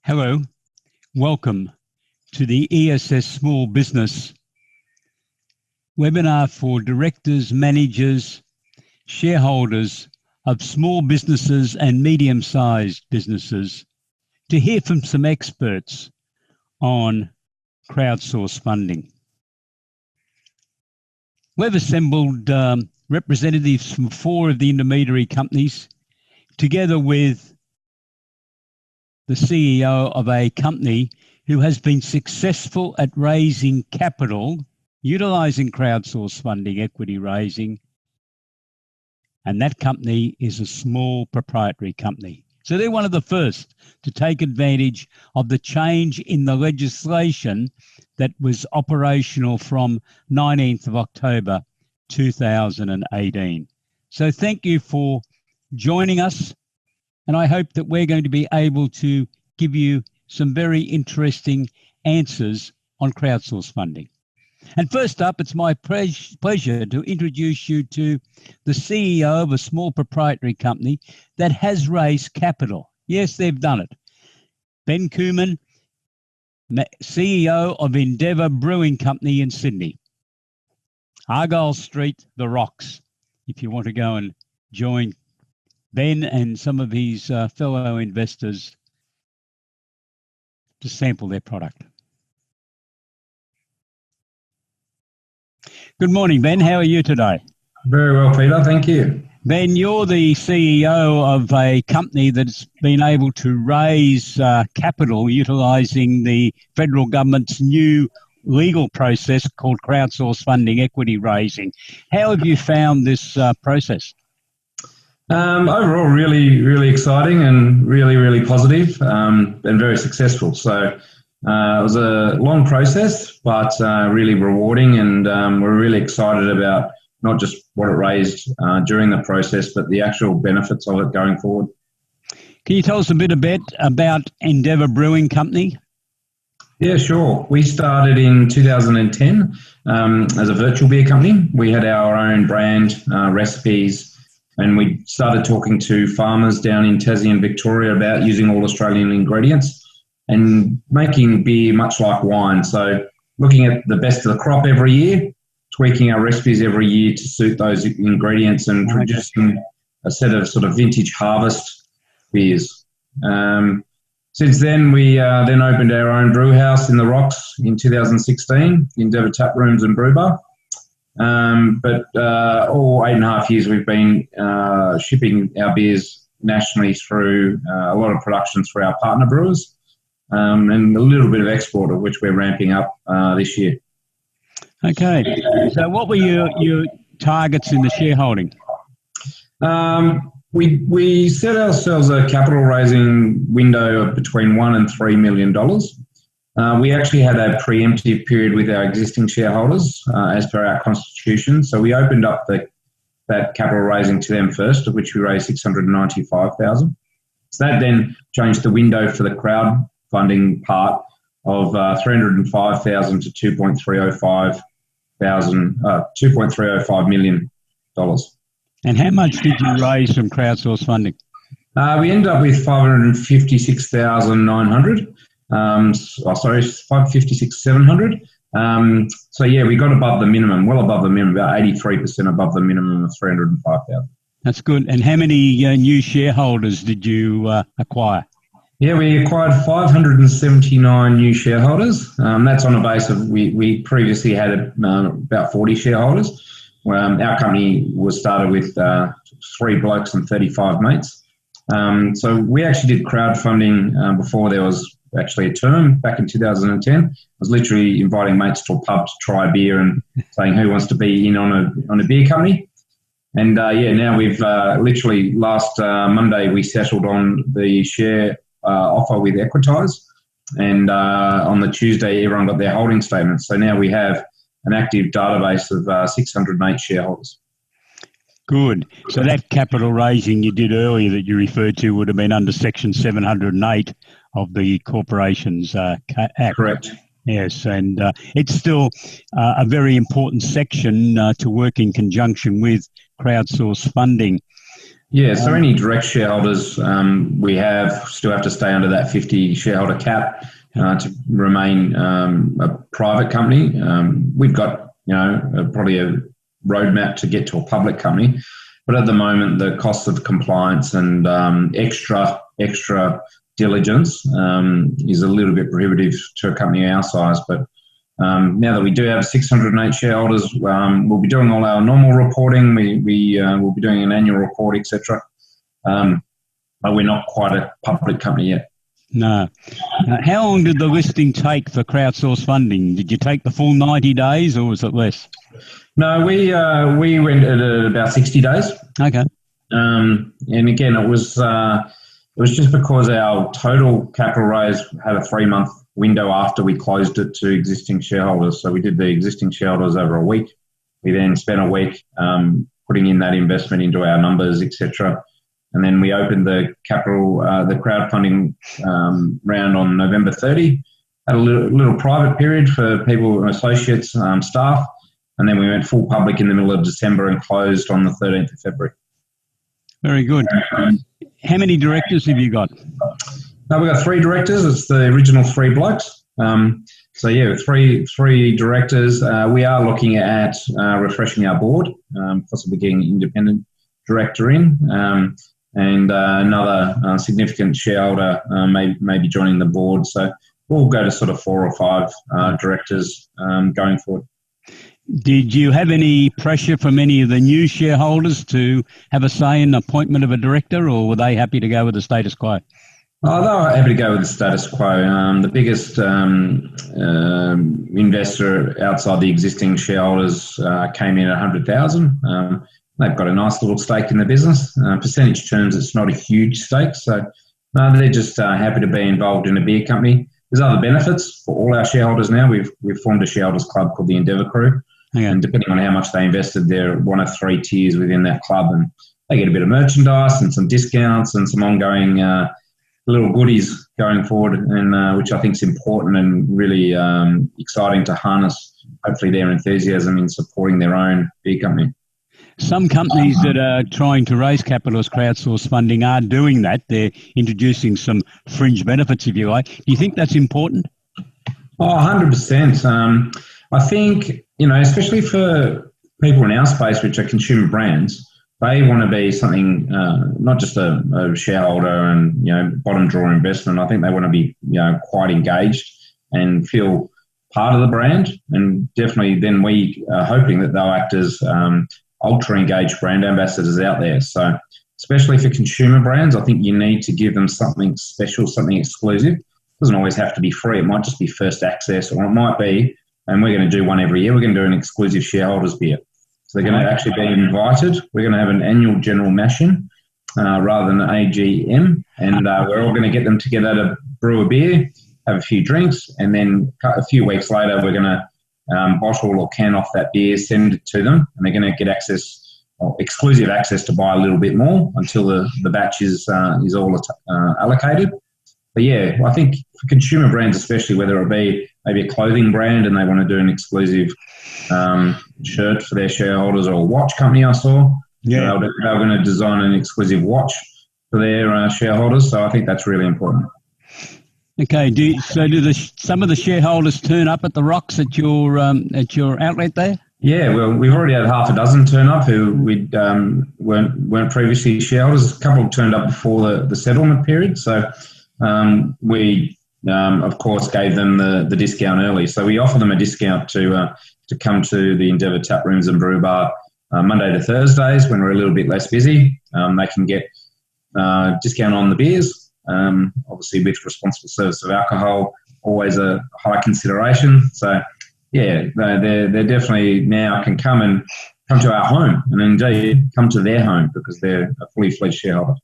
Hello, welcome to the ESS Small Business webinar for directors, managers, shareholders of small businesses and medium-sized businesses to hear from some experts on crowdsource funding. We've assembled representatives from 4 of the intermediary companies together with the CEO of a company who has been successful at raising capital, utilising crowdsource funding, equity raising, and that company is a small proprietary company. So they're one of the first to take advantage of the change in the legislation that was operational from 19th of October 2018. So thank you for joining us. And I hope that we're going to be able to give you some very interesting answers on crowdsource funding. And first up, it's my pleasure to introduce you to the CEO of a small proprietary company that has raised capital. Yes, they've done it. Ben Koeman, CEO of Endeavour Brewing Company in Sydney. Argyle Street, The Rocks, if you want to go and join Ben and some of his fellow investors to sample their product. Good morning, Ben. How are you today? Very well, Peter. Thank you. Ben, you're the CEO of a company that's been able to raise capital utilising the federal government's new legal process called crowdsource funding, equity raising. How have you found this process? Overall, really exciting and really positive and very successful. So it was a long process, but really rewarding, and we're really excited about not just what it raised during the process, but the actual benefits of it going forward. Can you tell us a bit about Endeavour Brewing Company? Yeah, sure. We started in 2010 as a virtual beer company. We had our own brand, recipes, and we started talking to farmers down in Tassie and Victoria about using all Australian ingredients and making beer much like wine. So looking at the best of the crop every year, tweaking our recipes every year to suit those ingredients and producing a set of sort of vintage harvest beers. Since then, we then opened our own brew house in the Rocks in 2016, Endeavour Tap Rooms and Brew Bar. But all 8.5 years we've been shipping our beers nationally through a lot of productions for our partner brewers and a little bit of export, of which we're ramping up this year. Okay. So what were your targets in the shareholding? We set ourselves a capital raising window of between $1 and $3 million. We actually had a preemptive period with our existing shareholders as per our constitution. So we opened up that capital raising to them first, of which we raised $695,000. So that then changed the window for the crowdfunding part of $305,000 to $2.305 million. And how much did you raise from crowdsource funding? We ended up with $556,900. 556,700. So yeah, we got above the minimum, well above the minimum, about 83% above the minimum of 305,000. That's good. And how many new shareholders did you acquire? Yeah, we acquired 579 new shareholders. That's on a base of we previously had about 40 shareholders. Our company was started with 3 blokes and 35 mates. So we actually did crowdfunding before there was actually a term back in 2010. I was literally inviting mates to a pub to try a beer and saying who wants to be in on a beer company. And now we've literally last Monday we settled on the share offer with Equitise, and on the Tuesday everyone got their holding statements. So now we have an active database of 608 shareholders. Good. So that capital raising you did earlier that you referred to would have been under Section 708 of the Corporations Act. Correct. Yes, and it's still a very important section to work in conjunction with crowdsource funding. Yeah, so any direct shareholders, we still have to stay under that 50 shareholder cap to remain a private company. We've got, probably a roadmap to get to a public company, but at the moment, the cost of compliance and extra diligence is a little bit prohibitive to a company our size. But now that we do have 608 shareholders, we'll be doing all our normal reporting. We will be doing an annual report, etc. But we're not quite a public company yet. No. How long did the listing take for crowdsource funding? Did you take the full 90 days or was it less? No, we went at about 60 days. Okay. And again, it was just because our total capital raise had a 3-month window after we closed it to existing shareholders. So we did the existing shareholders over a week. We then spent a week putting in that investment into our numbers, etc. And then we opened the crowdfunding round on November 30. Had a little private period for people, associates, staff. And then we went full public in the middle of December and closed on the 13th of February. Very good. How many directors have you got? We've got 3 directors. It's the original 3 blokes. So yeah, three directors. We are looking at refreshing our board, possibly getting an independent director in, and another significant shareholder maybe joining the board. So we'll go to sort of 4 or 5 directors going forward. Did you have any pressure from any of the new shareholders to have a say in the appointment of a director, or were they happy to go with the status quo? Oh, they were happy to go with the status quo. The biggest investor outside the existing shareholders came in at 100,000. They've got a nice little stake in the business. Percentage terms, it's not a huge stake, so they're just happy to be involved in a beer company. There's other benefits for all our shareholders now. We've formed a shareholders club called the Endeavour Crew. Okay. And depending on how much they invested, they're one of 3 tiers within that club, and they get a bit of merchandise and some discounts and some ongoing little goodies going forward, and which I think is important and really exciting to harness, hopefully, their enthusiasm in supporting their own beer company. Some companies that are trying to raise capital as crowdsource funding are doing that. They're introducing some fringe benefits, if you like. Do you think that's important? Oh, 100%. I think, especially for people in our space, which are consumer brands, they want to be something, not just a shareholder and, bottom drawer investment. I think they want to be, quite engaged and feel part of the brand. And definitely then we are hoping that they'll act as ultra engaged brand ambassadors out there. So especially for consumer brands, I think you need to give them something special, something exclusive. It doesn't always have to be free. It might just be first access, or it might be, and we're going to do one every year, we're going to do an exclusive shareholders beer. So they're going to actually be invited. We're going to have an annual general mashing rather than an AGM, and we're all going to get them together to brew a beer, have a few drinks, and then a few weeks later we're going to bottle or can off that beer, send it to them, and they're going to get access, exclusive access to buy a little bit more until the batch is all allocated. But yeah, I think for consumer brands especially, whether it be maybe a clothing brand and they want to do an exclusive shirt for their shareholders, or a watch company I saw, they're going to design an exclusive watch for their shareholders. So I think that's really important. Okay. Do some of the shareholders turn up at the Rocks at your outlet there? Yeah, well, we've already had half a dozen turn up who we weren't previously shareholders. A couple turned up before the settlement period. So we, of course, gave them the discount early. So we offer them a discount to come to the Endeavour Tap Rooms and Brew Bar Monday to Thursdays when we're a little bit less busy. They can get discount on the beers, obviously with responsible service of alcohol, always a high consideration. So yeah, they're definitely now can come to our home, and indeed come to their home because they're a fully fledged shareholder.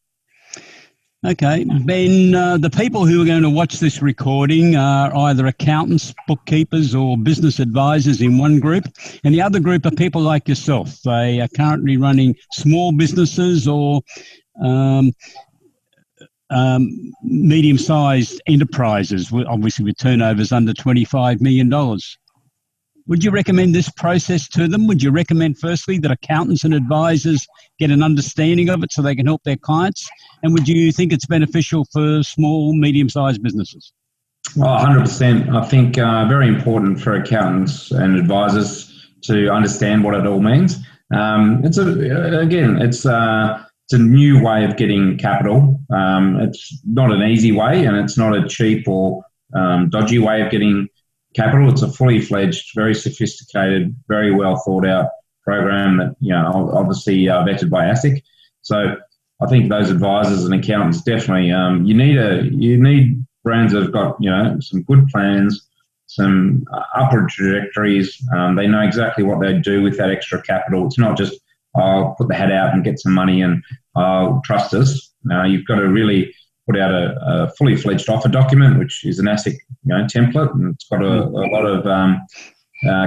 Okay, Ben, the people who are going to watch this recording are either accountants, bookkeepers, or business advisors in one group, and the other group are people like yourself. They are currently running small businesses or medium-sized enterprises, obviously with turnovers under $25 million. Would you recommend this process to them? Would you recommend, firstly, that accountants and advisors get an understanding of it so they can help their clients? And would you think it's beneficial for small, medium-sized businesses? Well, 100%. I think very important for accountants and advisors to understand what it all means. It's a new way of getting capital. It's not an easy way, and it's not a cheap or dodgy way of getting capital. It's a fully fledged, very sophisticated, very well thought out program that, obviously vetted by ASIC. So I think those advisors and accountants definitely, you need brands that have got, some good plans, some upward trajectories. They know exactly what they do with that extra capital. It's not just, I'll put the hat out and get some money and trust us. You've got to really put out a fully fledged offer document, which is an ASIC template, and it's got a lot of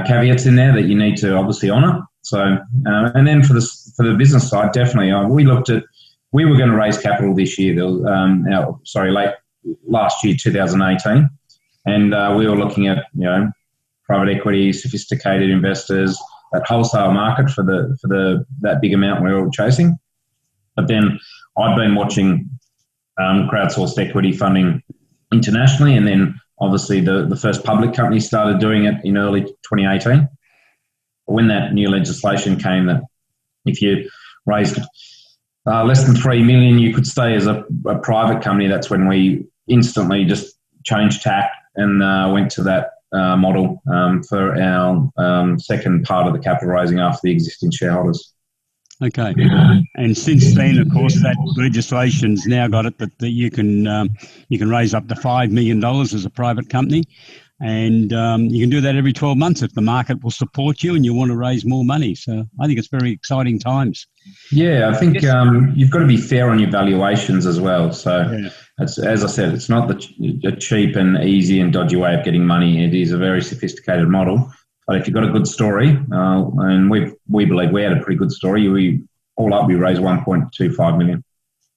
caveats in there that you need to obviously honour. So, and then for the business side, definitely, we were going to raise capital this year. Late last year, 2018, and we were looking at private equity, sophisticated investors, that wholesale market for that big amount we were chasing. But then I'd been watching crowdsourced equity funding internationally, and then obviously the first public company started doing it in early 2018. When that new legislation came that if you raised less than 3 million, you could stay as a private company, that's when we instantly just changed tack and went to that model for our second part of the capital raising after the existing shareholders. Okay. And since then, of course, that legislation's now got it that you can raise up to $5 million as a private company, and you can do that every 12 months if the market will support you and you want to raise more money. So I think it's very exciting times. Yeah, I think you've got to be fair on your valuations as well. So as I said, it's not a cheap and easy and dodgy way of getting money. It is a very sophisticated model. But if you've got a good story, and we believe we had a pretty good story, we raised 1.25 million.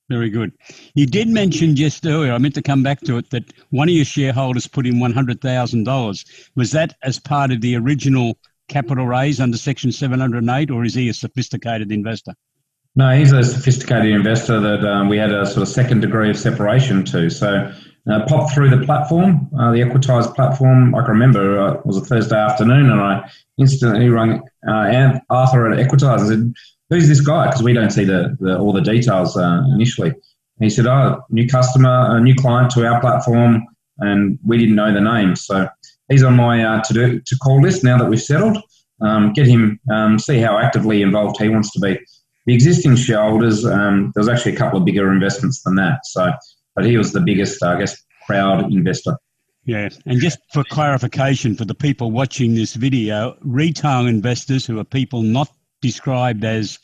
Very good. You did mention just earlier, I meant to come back to it, that one of your shareholders put in $100,000. Was that as part of the original capital raise under Section 708, or is he a sophisticated investor? No, he's a sophisticated investor that we had a sort of second degree of separation to. So popped through the platform, the Equitise platform. I can remember it was a Thursday afternoon, and I instantly rang Arthur at Equitise and said, "Who's this guy?" Because we don't see all the details initially. And he said, new customer, a new client to our platform, and we didn't know the name. So he's on my to call list now that we've settled. Get him, see how actively involved he wants to be. The existing shareholders, there was actually a couple of bigger investments than that. But he was the biggest, I guess, crowd investor. Yeah, and just for clarification for the people watching this video, retail investors, who are people not described as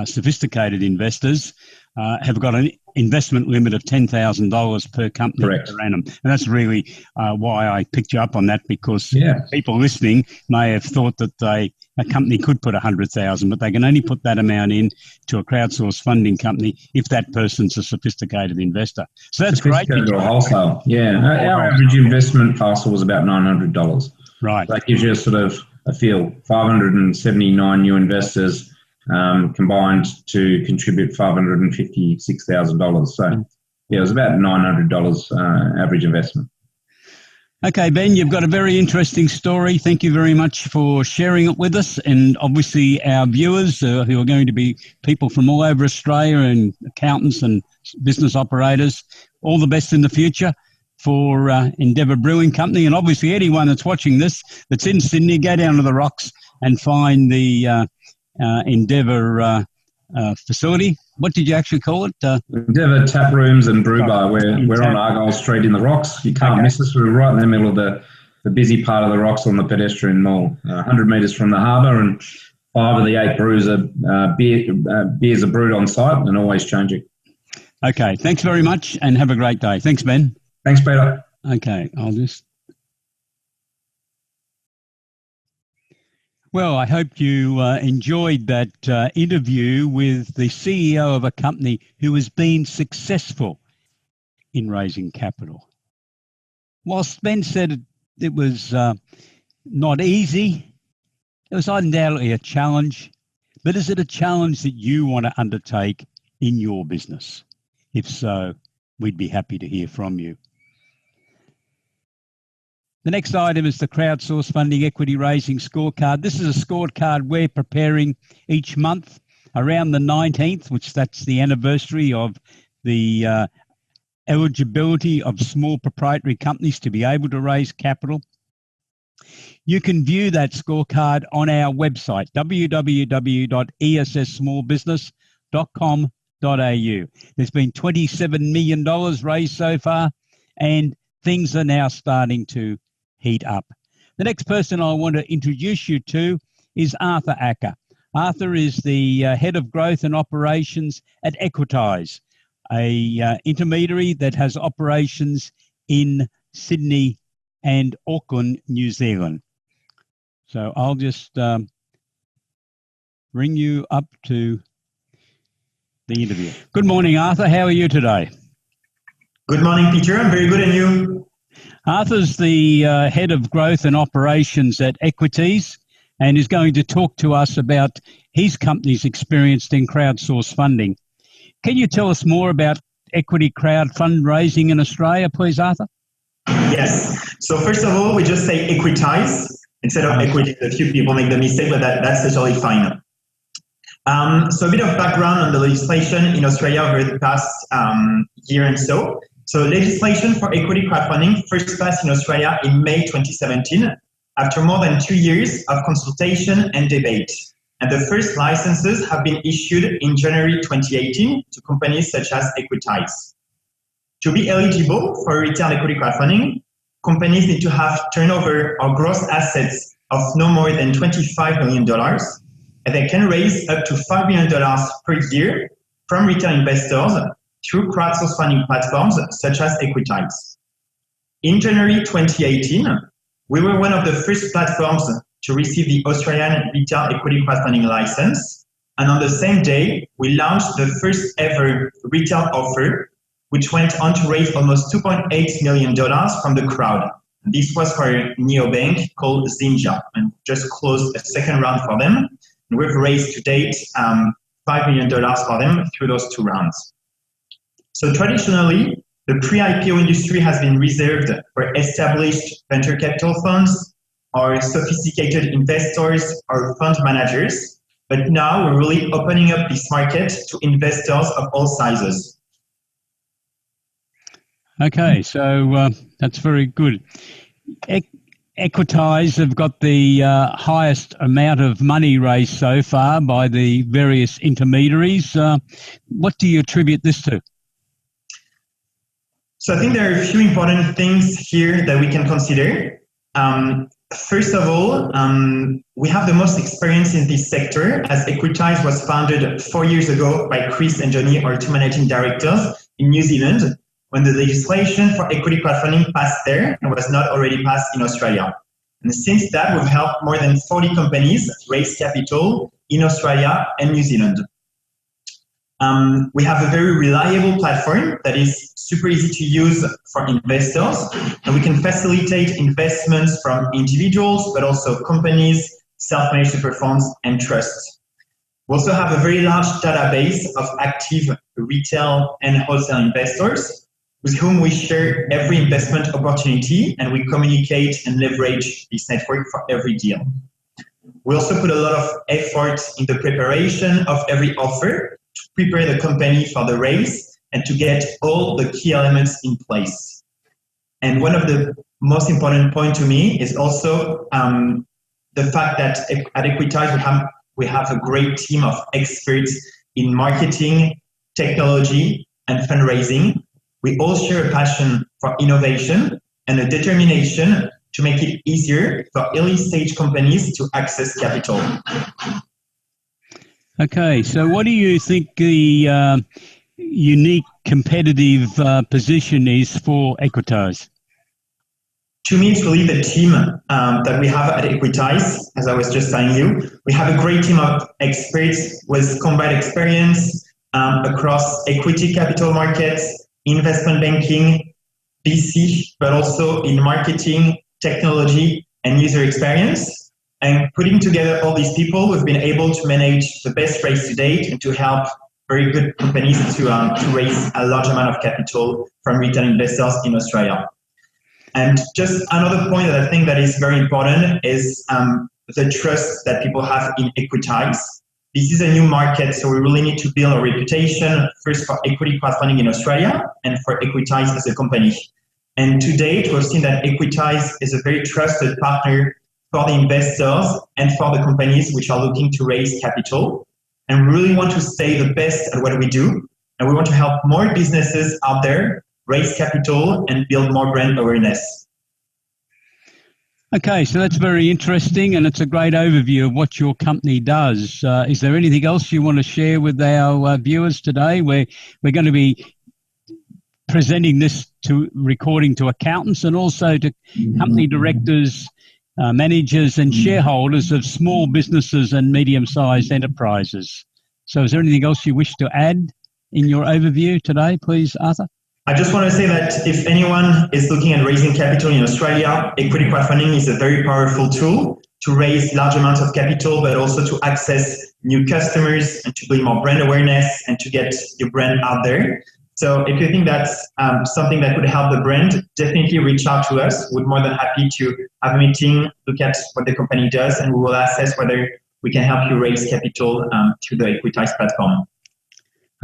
sophisticated investors, have got an investment limit of $10,000 per company per annum. And that's really why I picked you up on that, because people listening may have thought that a company could put $100,000, but they can only put that amount in to a crowdsourced funding company if that person's a sophisticated investor. So that's great. Or wholesale. Yeah. Our average investment parcel was about $900. Right. So that gives you a sort of a feel. 579 new investors combined to contribute $556,000. So it was about $900 average investment. Okay, Ben, you've got a very interesting story. Thank you very much for sharing it with us. And obviously our viewers, who are going to be people from all over Australia and accountants and business operators, all the best in the future for Endeavour Brewing Company. And obviously anyone that's watching this that's in Sydney, go down to the Rocks and find the Endeavour facility. What did you actually call it? Endeavour Tap Rooms and Brew Bar. We're on Argyle Street in the Rocks. You can't miss us. We're right in the middle of the busy part of the Rocks on the pedestrian mall. 100 metres from the harbour, and 5 of the 8 brews beers are brewed on site and always changing. Okay, thanks very much and have a great day. Thanks, Ben. Thanks, Peter. Okay, Well, I hope you enjoyed that interview with the CEO of a company who has been successful in raising capital. Whilst Ben said it was not easy, It was undoubtedly a challenge, but is it a challenge that you want to undertake in your business? If so, we'd be happy to hear from you. The next item is the crowdsource funding equity raising scorecard. This is a scorecard we're preparing each month around the 19th, which that's the anniversary of the eligibility of small proprietary companies to be able to raise capital. You can view that scorecard on our website, www.esssmallbusiness.com.au. There's been $27 million raised so far, and things are now starting to heat up. The next person I want to introduce you to is Arthur Acker. Arthur is the head of growth and operations at Equitize, a intermediary that has operations in Sydney and Auckland, New Zealand. So I'll just bring you up to the interview. Good morning, Arthur. How are you today? Good morning, Peter. I'm very good, and you? Arthur's the head of growth and operations at Equities and is going to talk to us about his company's experience in crowdsource funding. Can you tell us more about equity crowd fundraising in Australia, please, Arthur? Yes. So first of all, we just say Equitize instead of equity. A few people make the mistake, but that's totally fine. So a bit of background on the legislation in Australia over the past year and so. So legislation for equity crowdfunding first passed in Australia in May 2017 after more than 2 years of consultation and debate. And the first licenses have been issued in January 2018 to companies such as Equitize. To be eligible for retail equity crowdfunding, companies need to have turnover or gross assets of no more than $25 million, and they can raise up to $5 million per year from retail investors through crowdsource funding platforms such as Equitize. In January 2018, we were one of the first platforms to receive the Australian retail equity crowdfunding license, and on the same day, we launched the first ever retail offer, which went on to raise almost $2.8 million from the crowd. This was for a neobank called Zinja, and just closed a second round for them. And we've raised to date $5 million for them through those 2 rounds. So traditionally, the pre-IPO industry has been reserved for established venture capital funds or sophisticated investors or fund managers. But now we're really opening up this market to investors of all sizes. Okay, so that's very good. Equitize have got the highest amount of money raised so far by the various intermediaries. What do you attribute this to? So I think there are a few important things here that we can consider. First of all, we have the most experience in this sector, as Equitize was founded 4 years ago by Chris and Johnny, our 2 managing directors in New Zealand, when the legislation for equity crowdfunding passed there and was not already passed in Australia. And since that, we've helped more than 40 companies raise capital in Australia and New Zealand. We have a very reliable platform that is super easy to use for investors, and we can facilitate investments from individuals, but also companies, self-managed super funds, and trusts. We also have a very large database of active retail and wholesale investors with whom we share every investment opportunity, and we communicate and leverage this network for every deal. We also put a lot of effort in the preparation of every offer to prepare the company for the raise and to get all the key elements in place. And one of the most important points to me is also the fact that at Equitize we have a great team of experts in marketing, technology, and fundraising. We all share a passion for innovation and a determination to make it easier for early stage companies to access capital. Okay, so what do you think the unique competitive position is for Equitize? To me, it's really the team that we have at Equitize, as I was just telling you. We have a great team of experts with combined experience across equity capital markets, investment banking, VC, but also in marketing, technology, and user experience. And putting together all these people, we've been able to manage the best raise to date and to help very good companies to raise a large amount of capital from retail investors in Australia. And just another point that I think that is very important is the trust that people have in Equitize. This is a new market, so we really need to build a reputation first for equity crowdfunding in Australia and for Equitize as a company. And to date, we've seen that Equitize is a very trusted partner for the investors and for the companies which are looking to raise capital. And we really want to stay the best at what we do. And we want to help more businesses out there raise capital and build more brand awareness. Okay, so that's very interesting, and it's a great overview of what your company does. Is there anything else you want to share with our viewers today? We're going to be presenting this recording to accountants and also to company directors, managers and shareholders of small businesses and medium-sized enterprises. So is there anything else you wish to add in your overview today, please, Arthur? I just want to say that if anyone is looking at raising capital in Australia, equity crowdfunding is a very powerful tool to raise large amounts of capital, but also to access new customers and to build more brand awareness and to get your brand out there. So if you think that's something that could help the brand, definitely reach out to us. We're more than happy to have a meeting, look at what the company does, and we will assess whether we can help you raise capital through the Equitize platform.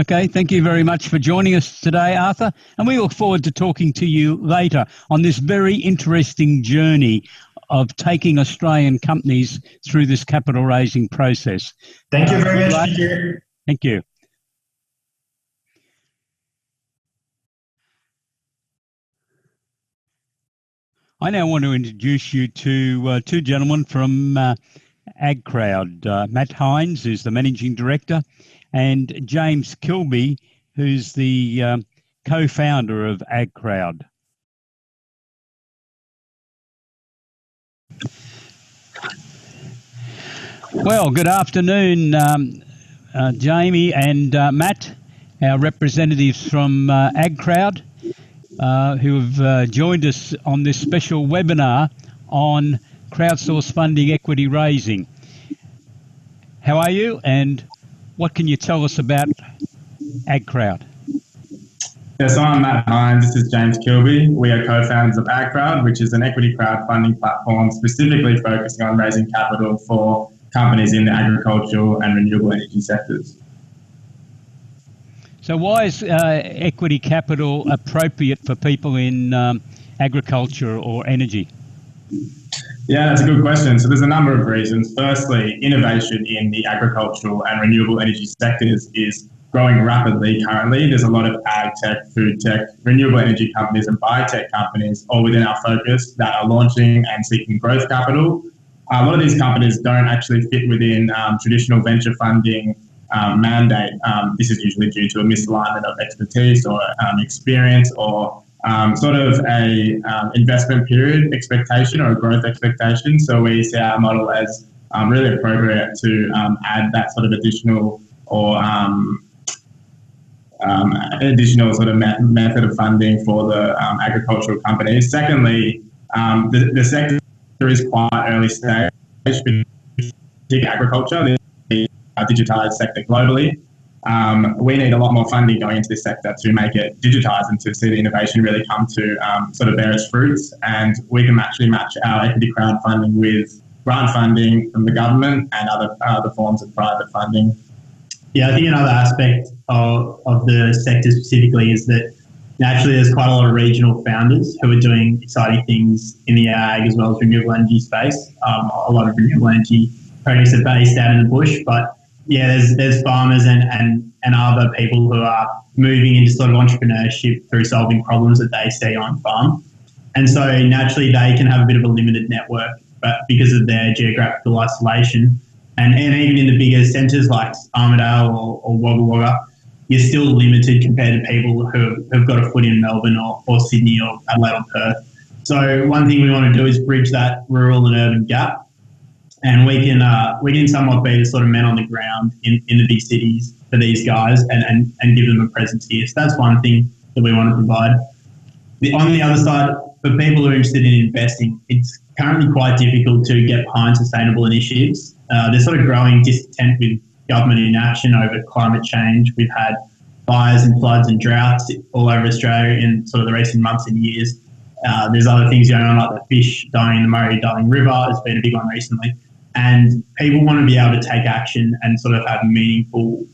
Okay, thank you very much for joining us today, Arthur, and we look forward to talking to you later on this very interesting journey of taking Australian companies through this capital raising process. Thank you very much, Peter. Thank you. I now want to introduce you to two gentlemen from AgCrowd. Matt Hines, who's the Managing Director, and James Kilby, who's the co-founder of AgCrowd. Well, good afternoon, Jamie and Matt, our representatives from AgCrowd, who have joined us on this special webinar on crowdsource funding equity raising. How are you, and what can you tell us about AgCrowd? Yes, I'm Matt Hines. This is James Kilby. We are co-founders of AgCrowd, which is an equity crowdfunding platform specifically focusing on raising capital for companies in the agricultural and renewable energy sectors. So why is equity capital appropriate for people in agriculture or energy? Yeah, that's a good question. So there's a number of reasons. Firstly, innovation in the agricultural and renewable energy sectors is growing rapidly currently. There's a lot of ag tech, food tech, renewable energy companies and biotech companies all within our focus that are launching and seeking growth capital. A lot of these companies don't actually fit within traditional venture funding mandate. This is usually due to a misalignment of expertise or experience or sort of a investment period expectation or a growth expectation. So we see our model as really appropriate to add that sort of additional or additional sort of method of funding for the agricultural companies. Secondly, the sector is quite early stage, big agriculture, the digitized sector globally. We need a lot more funding going into this sector to make it digitized and to see the innovation really come to sort of bear its fruits. And we can actually match our equity crowdfunding with grant funding from the government and other forms of private funding. Yeah, I think another aspect of the sector specifically is that naturally there's quite a lot of regional founders who are doing exciting things in the ag as well as renewable energy space. A lot of renewable energy projects are based out in the bush, but yeah, there's farmers and other people who are moving into sort of entrepreneurship through solving problems that they see on farm. And so naturally they can have a bit of a limited network, but because of their geographical isolation, and even in the bigger centres like Armidale or Wagga Wagga, you're still limited compared to people who have got a foot in Melbourne or Sydney or Adelaide or Perth. So one thing we want to do is bridge that rural and urban gap, and we can somewhat be the sort of men on the ground in the big cities for these guys and give them a presence here. So that's one thing that we want to provide. On the other side, for people who are interested in investing, it's currently quite difficult to get behind sustainable initiatives. There's sort of growing discontent with government inaction over climate change. We've had fires and floods and droughts all over Australia in sort of the recent months and years. There's other things going on, like the fish dying in the Murray-Darling River has been a big one recently. And people want to be able to take action and sort of have meaningful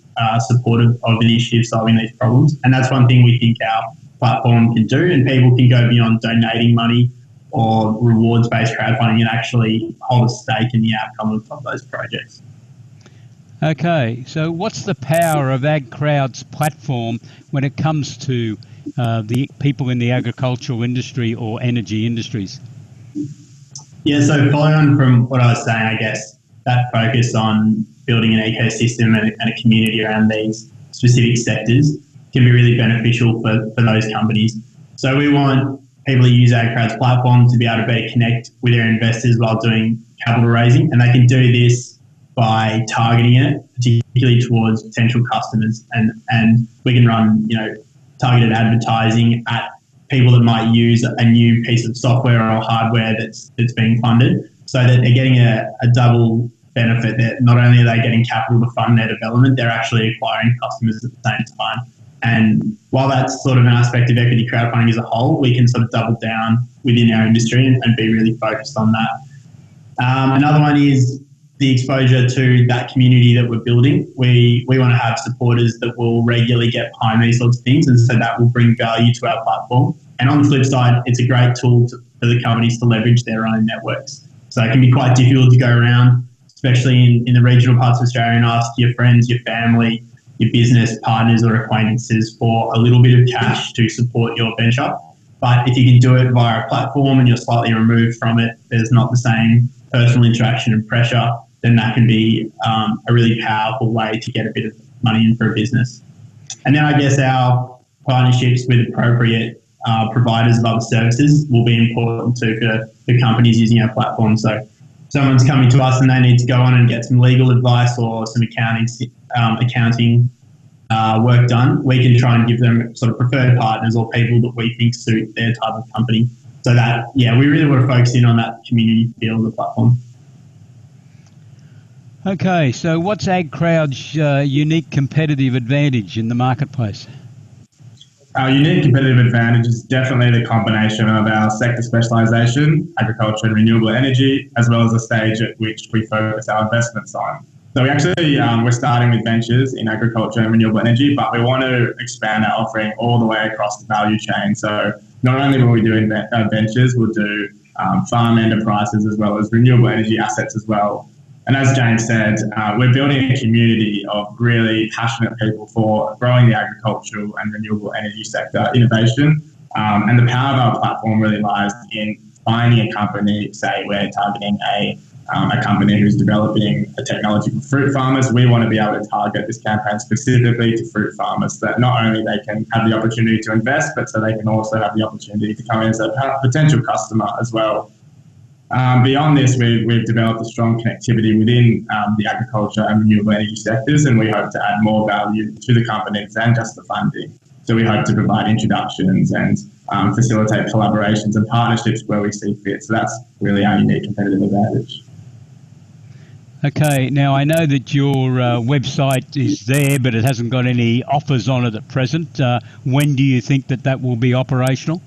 support of initiatives solving these problems. And that's one thing we think our platform can do, and people can go beyond donating money or rewards-based crowdfunding and actually hold a stake in the outcome of those projects. Okay, so what's the power of AgCrowd's platform when it comes to the people in the agricultural industry or energy industries? Yeah, so following on from what I was saying, I guess that focus on building an ecosystem and a community around these specific sectors can be really beneficial for those companies. So we want people who use AgCrowd's platform to be able to better connect with their investors while doing capital raising, and they can do this by targeting it, particularly towards potential customers, and we can run, targeted advertising at people that might use a new piece of software or hardware that's being funded, so that they're getting a double benefit. That not only are they getting capital to fund their development, they're actually acquiring customers at the same time. And while that's sort of an aspect of equity crowdfunding as a whole, we can sort of double down within our industry and be really focused on that. Another one is the exposure to that community that we're building. We want to have supporters that will regularly get behind these sorts of things, and so that will bring value to our platform. And on the flip side, it's a great tool for the companies to leverage their own networks. So it can be quite difficult to go around, especially in the regional parts of Australia, and ask your friends, your family, your business partners or acquaintances for a little bit of cash to support your venture. But if you can do it via a platform and you're slightly removed from it, there's not the same personal interaction and pressure, then that can be a really powerful way to get a bit of money in for a business. And then I guess our partnerships with appropriate providers of other services will be important too for companies using our platform. So if someone's coming to us and they need to go on and get some legal advice or some accounting work done, we can try and give them sort of preferred partners or people that we think suit their type of company. So that, yeah, we really want to focus in on that community feel of the platform. Okay, so what's AgCrowd's unique competitive advantage in the marketplace? Our unique competitive advantage is definitely the combination of our sector specialisation, agriculture and renewable energy, as well as the stage at which we focus our investments on. So we actually, we're starting with ventures in agriculture and renewable energy, but we want to expand our offering all the way across the value chain. So not only will we do ventures, we'll do farm enterprises as well as renewable energy assets as well. And as James said, we're building a community of really passionate people for growing the agricultural and renewable energy sector innovation. And the power of our platform really lies in finding a company, say we're targeting a company who's developing a technology for fruit farmers. We want to be able to target this campaign specifically to fruit farmers, that not only they can have the opportunity to invest, but so they can also have the opportunity to come in as a potential customer as well. Beyond this, we've developed a strong connectivity within the agriculture and renewable energy sectors, and we hope to add more value to the companies than just the funding. So we hope to provide introductions and facilitate collaborations and partnerships where we see fit. So that's really our unique competitive advantage. Okay, now I know that your website is there, but it hasn't got any offers on it at present. When do you think that will be operational?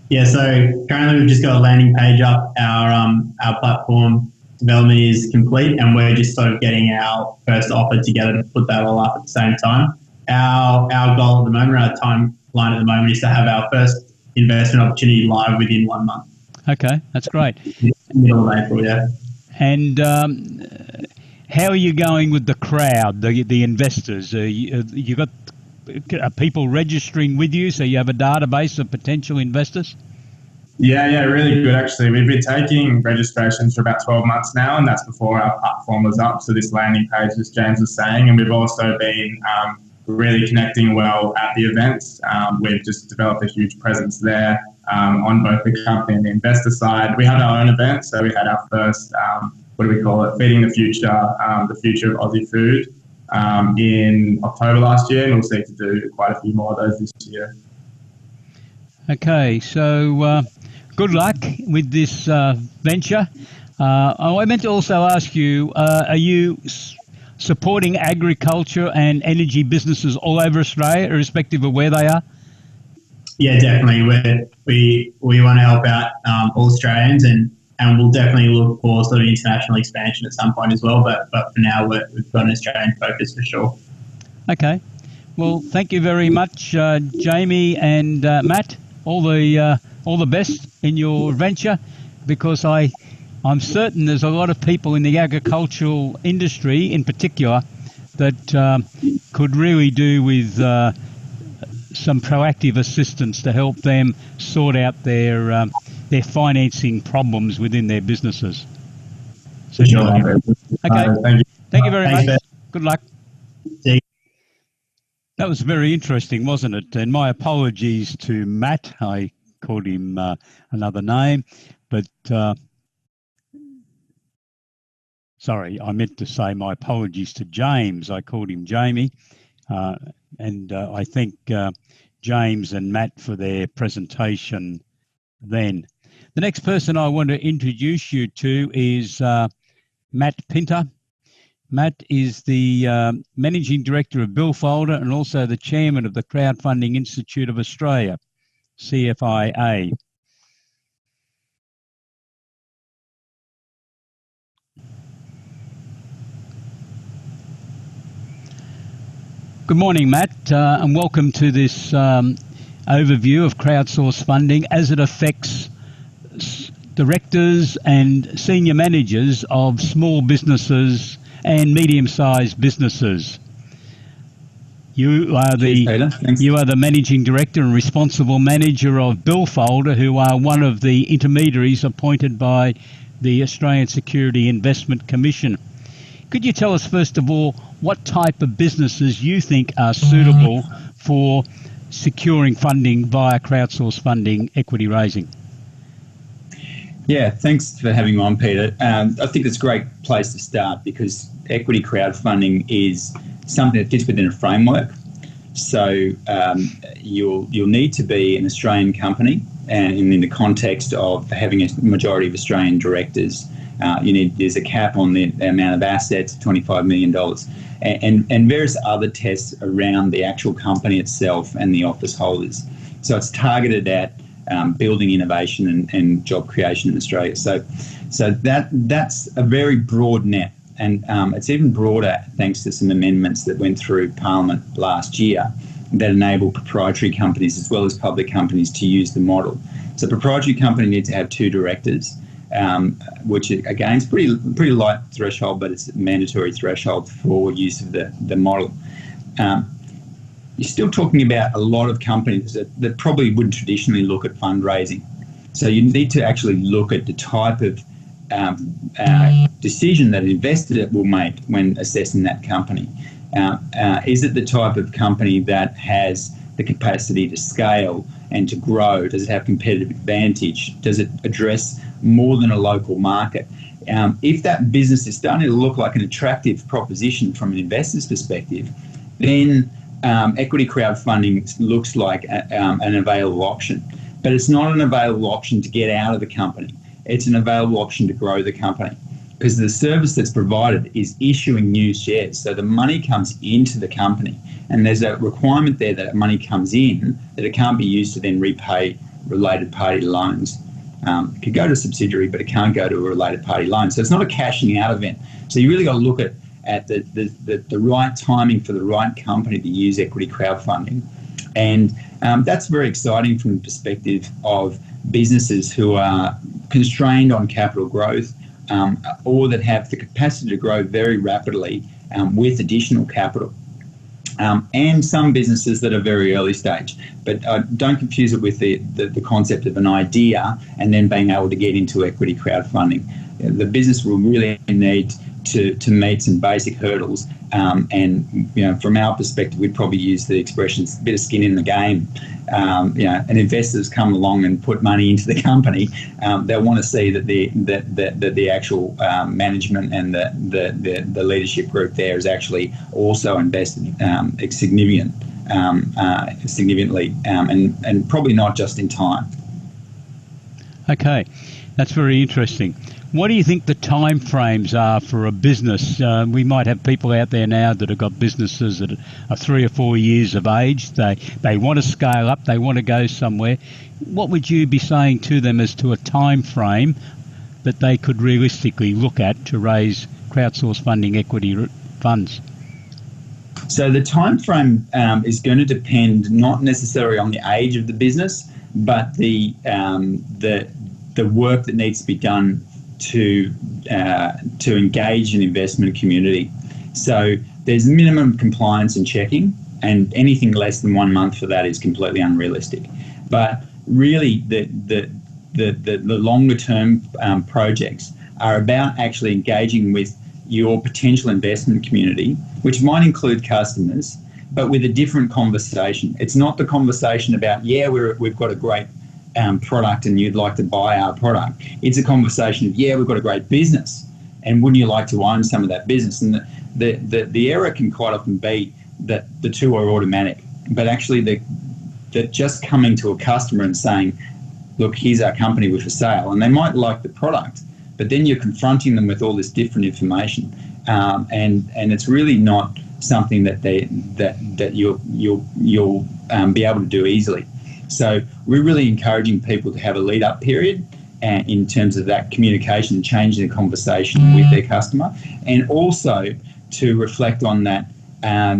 Yeah, so currently we've just got a landing page up. Our platform development is complete, and we're just sort of getting our first offer together to put that all up at the same time. Our goal at the moment, our timeline at the moment, is to have our first investment opportunity live within 1 month. Okay, that's great. Middle of April, yeah. And how are you going with the crowd, the investors? You got people registering with you, so you have a database of potential investors? Yeah, really good actually. We've been taking registrations for about 12 months now, and that's before our platform was up. So this landing page, as James was saying, and we've also been really connecting well at the events. We've just developed a huge presence there on both the company and the investor side. We had our own event, so we had our first, Feeding the Future of Aussie Food in October last year, and we'll seek to do quite a few more of those this year. Okay, so good luck with this venture. I meant to also ask you, are you supporting agriculture and energy businesses all over Australia, irrespective of where they are? Yeah, definitely. We want to help out all Australians, and we'll definitely look for sort of international expansion at some point as well. But for now, we've got an Australian focus for sure. Okay. Well, thank you very much, Jamie and Matt. All the best in your venture, because I'm certain there's a lot of people in the agricultural industry, in particular, that could really do with some proactive assistance to help them sort out their financing problems within their businesses. So, For sure. Okay. Thank you very much. Ben. Good luck. See you. That was very interesting, wasn't it? And my apologies to Matt. I called him another name, but sorry, I meant to say my apologies to James. I called him Jamie, and I thank James and Matt for their presentation then. The next person I want to introduce you to is Matt Pinter. Matt is the Managing Director of Billfolder and also the Chairman of the Crowdfunding Institute of Australia, CFIA. Good morning, Matt, and welcome to this overview of crowdsourced funding as it affects directors and senior managers of small businesses and medium-sized businesses. You are the Managing Director and responsible manager of Billfolder, who are one of the intermediaries appointed by the Australian Security Investment Commission. Could you tell us, first of all, what type of businesses you think are suitable for securing funding via crowdsourced funding equity raising? Yeah, thanks for having me on, Peter. I think it's a great place to start because equity crowdfunding is something that fits within a framework. So you'll need to be an Australian company, and in the context of having a majority of Australian directors, there's a cap on the amount of assets, $25 million, and various other tests around the actual company itself and the office holders. So it's targeted at building innovation and job creation in Australia. So that's a very broad net, and it's even broader thanks to some amendments that went through Parliament last year that enable proprietary companies as well as public companies to use the model. So a proprietary company needs to have 2 directors, which again is pretty light threshold, but it's a mandatory threshold for use of the model. You're still talking about a lot of companies that probably wouldn't traditionally look at fundraising. So you need to actually look at the type of decision that an investor will make when assessing that company. Is it the type of company that has the capacity to scale and to grow? Does it have competitive advantage? Does it address more than a local market? If that business is starting to look like an attractive proposition from an investor's perspective, then equity crowdfunding looks like an available option. But it's not an available option to get out of the company. It's an available option to grow the company, because the service that's provided is issuing new shares. So the money comes into the company, and there's a requirement there that money comes in, that it can't be used to then repay related party loans. It could go to a subsidiary, but it can't go to a related party loan. So it's not a cashing out event. So you really got to look at the right timing for the right company to use equity crowdfunding. And that's very exciting from the perspective of businesses who are constrained on capital growth, or that have the capacity to grow very rapidly with additional capital. And some businesses that are very early stage. But don't confuse it with the concept of an idea and then being able to get into equity crowdfunding. The business will really need to meet some basic hurdles, and from our perspective, we'd probably use the expression a bit of skin in the game. And investors come along and put money into the company. They'll want to see that the actual management and the leadership group there is actually also invested significant significantly, and probably not just in time. Okay, that's very interesting. What do you think the time frames are for a business? We might have people out there now that have got businesses that are 3 or 4 years of age. They want to scale up. They want to go somewhere. What would you be saying to them as to a time frame that they could realistically look at to raise crowdsource funding equity funds? So the time frame is going to depend not necessarily on the age of the business, but the work that needs to be done to engage an investment community. So there's minimum compliance and checking, and anything less than 1 month for that is completely unrealistic. But really, the longer term projects are about actually engaging with your potential investment community, which might include customers, but with a different conversation. It's not the conversation about, we've got a great product and you'd like to buy our product. It's a conversation of, we've got a great business and wouldn't you like to own some of that business? And the error can quite often be that the two are automatic, but actually that just coming to a customer and saying, look, here's our company, we're for sale, and they might like the product, but then you're confronting them with all this different information, and it's really not something that you'll be able to do easily. So we're really encouraging people to have a lead-up period in terms of that communication, changing the conversation with their customer, and also to reflect on that. A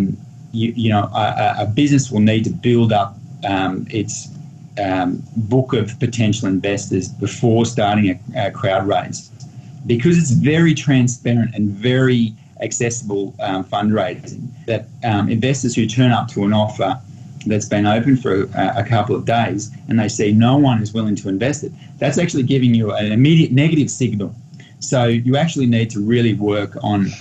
business will need to build up its book of potential investors before starting a crowd raise, because it's very transparent and very accessible fundraising, that investors who turn up to an offer that's been open for a couple of days and they see no one is willing to invest it, that's actually giving you an immediate negative signal. So you actually need to really work on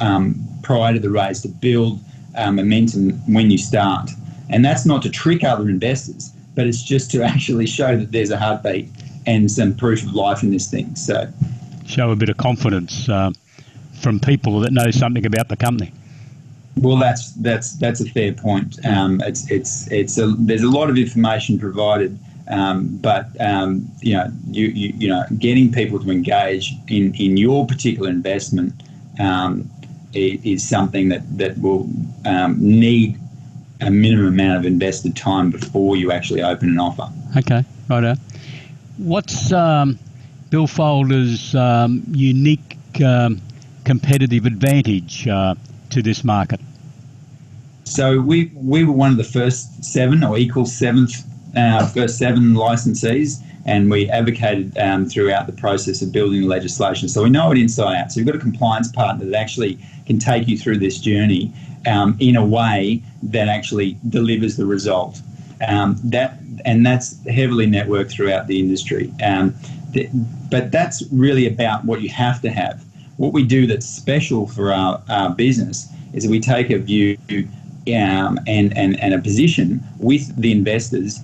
prior to the raise to build momentum when you start. And that's not to trick other investors, but it's just to actually show that there's a heartbeat and some proof of life in this thing. So show a bit of confidence from people that know something about the company. Well, that's a fair point. There's a lot of information provided, but getting people to engage in your particular investment is something that will need a minimum amount of invested time before you actually open an offer. Okay, righto. What's Bill Folder's unique competitive advantage to this market? So we were one of the first seven licensees, and we advocated throughout the process of building the legislation. So we know it inside out. So you've got a compliance partner that actually can take you through this journey in a way that actually delivers the result. That's heavily networked throughout the industry. But that's really about what you have to have. What we do that's special for our business is that we take a view and a position with the investors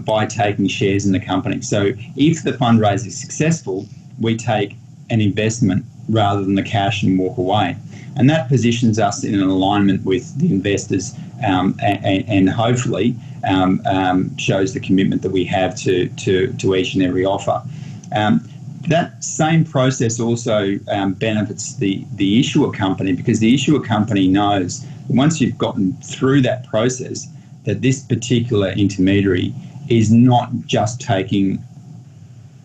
by taking shares in the company. So if the fundraiser is successful, we take an investment rather than the cash and walk away. And that positions us in an alignment with the investors and hopefully shows the commitment that we have to each and every offer. That same process also benefits the issuer company, because the issuer company knows that once you've gotten through that process, that this particular intermediary is not just taking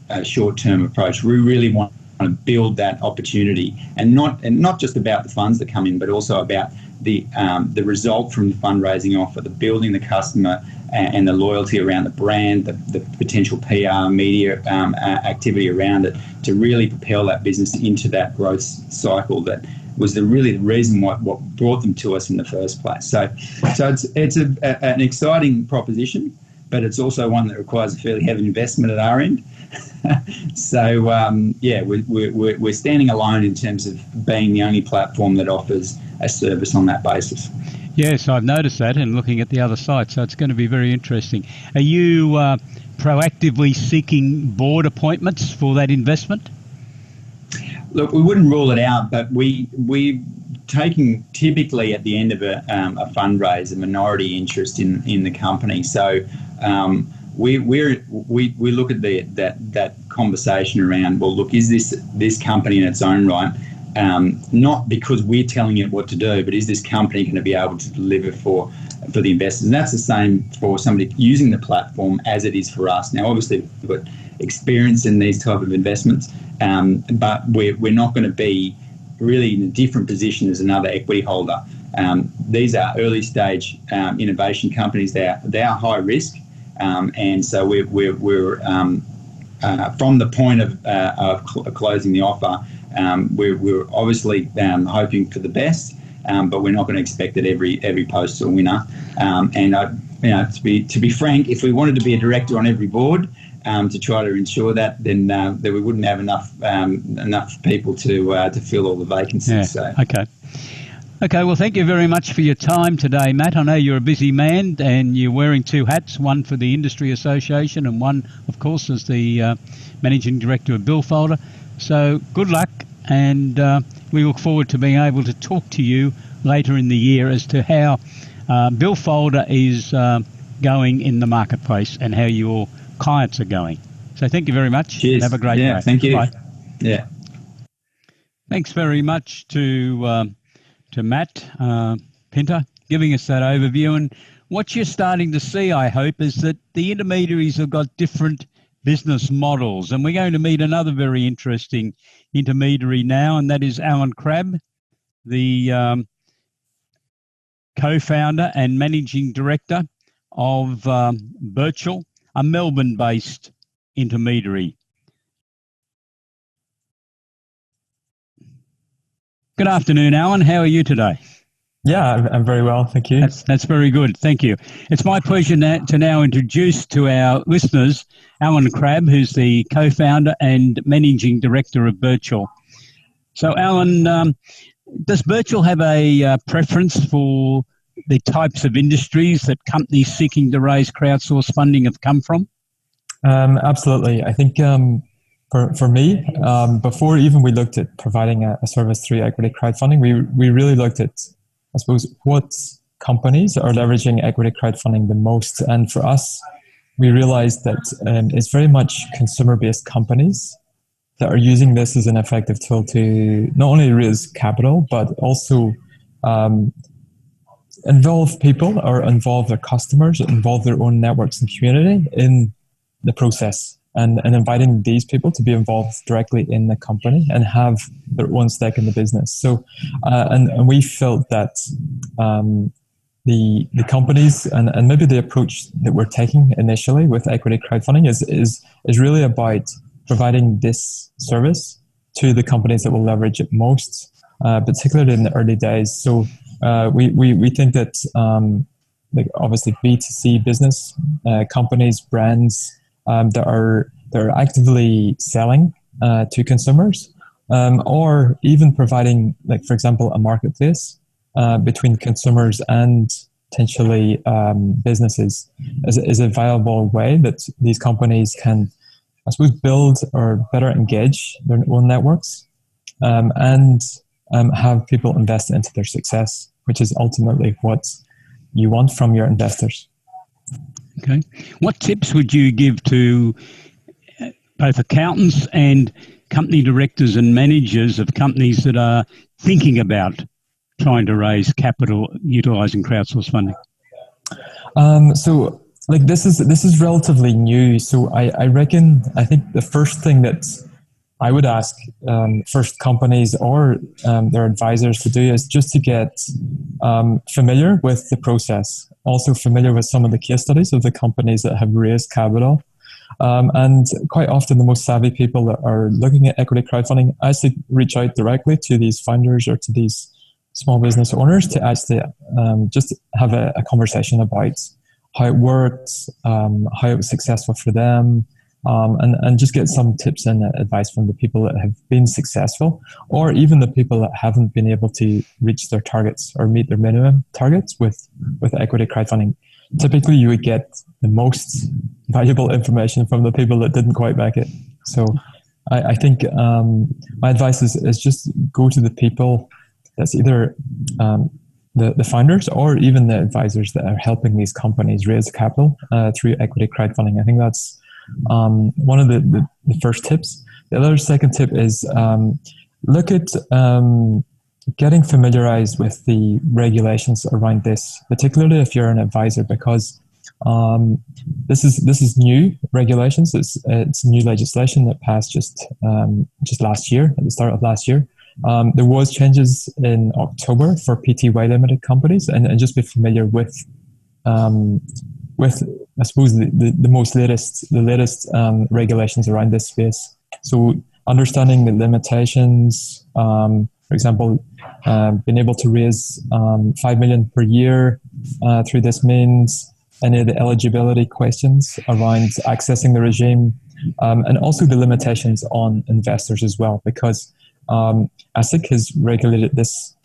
a short-term approach. We really want to build that opportunity, and not just about the funds that come in, but also about the result from the fundraising offer, the building the customer and the loyalty around the brand, the potential PR, media activity around it, to really propel that business into that growth cycle that was the reason what brought them to us in the first place. So it's an exciting proposition, but it's also one that requires a fairly heavy investment at our end. So we're standing alone in terms of being the only platform that offers a service on that basis. Yes, I've noticed that, and looking at the other side, so it's going to be very interesting. Are you proactively seeking board appointments for that investment? Look, we wouldn't rule it out, but we taking typically at the end of a fundraise a minority interest in the company. So we look at that conversation around, well, look, is this company in its own right, not because we're telling it what to do, but is this company going to be able to deliver for the investors? And that's the same for somebody using the platform as it is for us. Now, obviously, we've got experience in these type of investments, but we're not going to be really in a different position as another equity holder. These are early stage innovation companies. They are high risk, and so we're from the point of closing the offer. We're obviously hoping for the best, but we're not going to expect that every post's a winner. To be frank, if we wanted to be a director on every board to try to ensure that, then we wouldn't have enough people to fill all the vacancies. Yeah. So. Okay, well, thank you very much for your time today, Matt. I know you're a busy man and you're wearing two hats, one for the Industry Association and one, of course, as the Managing Director of Billfolder. So good luck, and we look forward to being able to talk to you later in the year as to how Billfolder is going in the marketplace and how your clients are going. So thank you very much. Cheers. Have a great day. Thank you. Bye. Yeah. Thanks very much to Matt Pinter giving us that overview. And what you're starting to see, I hope, is that the intermediaries have got different business models. And we're going to meet another very interesting intermediary now, and that is Alan Crabb, the co-founder and managing director of Birchall, a Melbourne-based intermediary. Good afternoon, Alan. How are you today? Yeah, I'm very well, thank you. That's very good, thank you. It's my pleasure to now introduce to our listeners Alan Crabb, who's the co-founder and managing director of Birchall. So, Alan, does Birchall have a preference for the types of industries that companies seeking to raise crowdsource funding have come from? Absolutely. I think for me, before even we looked at providing a service through equity crowdfunding, we really looked at, I suppose, what companies are leveraging equity crowdfunding the most. And for us, we realized that it's very much consumer-based companies that are using this as an effective tool to not only raise capital, but also involve people or involve their customers, involve their own networks and community in the process, and inviting these people to be involved directly in the company and have their own stake in the business. So, and we felt that the companies and maybe the approach that we're taking initially with equity crowdfunding is really about providing this service to the companies that will leverage it most, particularly in the early days. So we think that like obviously B2C business companies, brands that are actively selling to consumers, or even providing, like for example, a marketplace between consumers and potentially businesses is a viable way that these companies can, I suppose, build or better engage their own networks and have people invest into their success, which is ultimately what you want from your investors. Okay. What tips would you give to both accountants and company directors and managers of companies that are thinking about trying to raise capital utilizing crowdsource funding? So like this is relatively new. So I think the first thing that I would ask first companies or their advisors to do is just to get familiar with the process, also familiar with some of the case studies of the companies that have raised capital. And quite often the most savvy people that are looking at equity crowdfunding actually reach out directly to these founders or to these small business owners to actually just have a conversation about how it works, how it was successful for them, and just get some tips and advice from the people that have been successful, or even the people that haven't been able to reach their targets or meet their minimum targets with equity crowdfunding. Typically, you would get the most valuable information from the people that didn't quite make it. So I think my advice is just go to the people that's either the founders or even the advisors that are helping these companies raise capital through equity crowdfunding. I think that's one of the first tips. The other second tip is look at getting familiarized with the regulations around this, particularly if you're an advisor, because this is new regulations. It's new legislation that passed just last year, at the start of last year. There was changes in October for PTY limited companies, and just be familiar with I suppose the latest regulations around this space. So understanding the limitations, for example, being able to raise 5 million per year through this means, any of the eligibility questions around accessing the regime, and also the limitations on investors as well, because ASIC has regulated this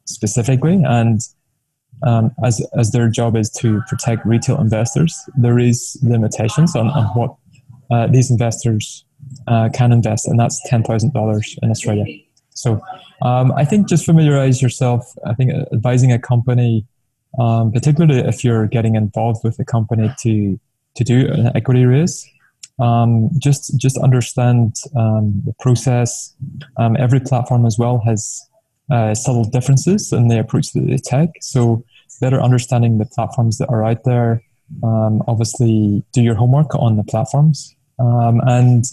specifically, and as their job is to protect retail investors, there is limitations on what these investors can invest, and that's $10,000 in Australia. So I think just familiarize yourself. I think advising a company, particularly if you're getting involved with a company to do an equity raise, just understand the process. Every platform as well has subtle differences in the approach that they take. So better understanding the platforms that are out there. Obviously, do your homework on the platforms, and